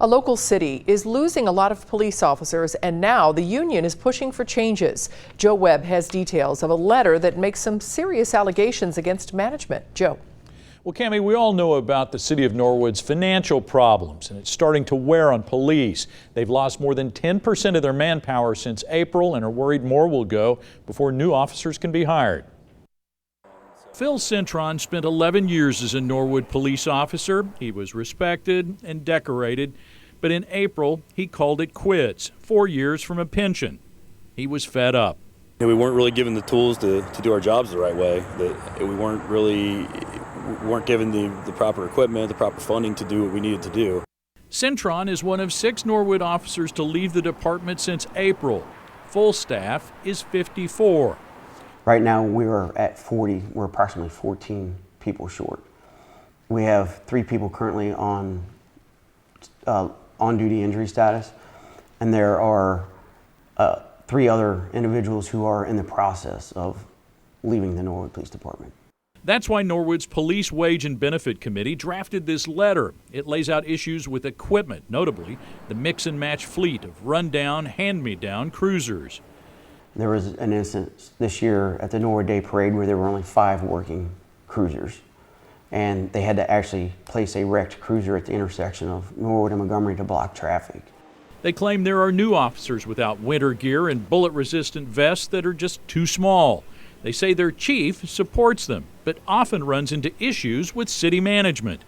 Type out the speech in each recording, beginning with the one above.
A local city is losing a lot of police officers, and now the union is pushing for changes. Joe Webb has details of a letter that makes some serious allegations against management. Joe. Well, Cammie, we all know about the city of Norwood's financial problems, and it's starting to wear on police. They've lost more than 10% of their manpower since April and are worried more will go before new officers can be hired. Phil Cintron spent 11 years as a Norwood police officer. He was respected and decorated, but in April he called it quits, 4 years from a pension. He was fed up. We weren't really given the tools to do our jobs the right way. That we weren't given the proper equipment, the proper funding to do what we needed to do. Cintron is one of 6 Norwood officers to leave the department since April. Full staff is 54. Right now we are at 40. We're approximately 14 people short. We have 3 people currently on on-duty injury status, and there are 3 other individuals who are in the process of leaving the Norwood Police Department. That's why Norwood's Police Wage and Benefit Committee drafted this letter. It lays out issues with equipment, notably the mix and match fleet of rundown, hand-me-down cruisers. There was an instance this year at the Norwood Day Parade where there were only 5 working cruisers, and they had to actually place a wrecked cruiser at the intersection of Norwood and Montgomery to block traffic. They claim there are new officers without winter gear and bullet-resistant vests that are just too small. They say their chief supports them, but often runs into issues with city management.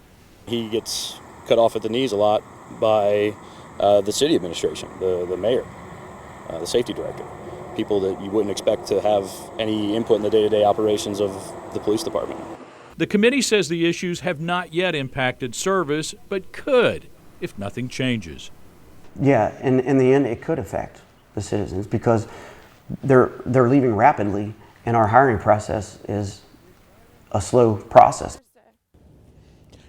He gets cut off at the knees a lot by the city administration, the mayor, the safety director, people that you wouldn't expect to have any input in the day-to-day operations of the police department. The committee says the issues have not yet impacted service, but could if nothing changes. Yeah, and in the end, it could affect the citizens because they're leaving rapidly, and our hiring process is a slow process.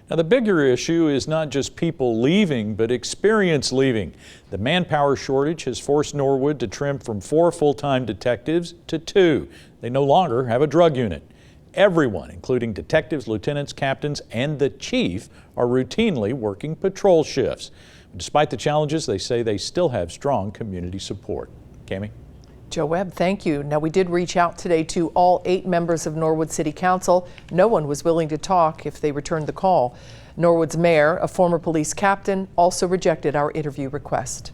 Now, the bigger issue is not just people leaving, but experience leaving. The manpower shortage has forced Norwood to trim from 4 full-time detectives to 2. They no longer have a drug unit. Everyone, including detectives, lieutenants, captains, and the chief, are routinely working patrol shifts. Despite the challenges, they say they still have strong community support. Cammie? Joe Webb, thank you. Now, we did reach out today to all 8 members of Norwood City Council. No one was willing to talk if they returned the call. Norwood's mayor, a former police captain, also rejected our interview request.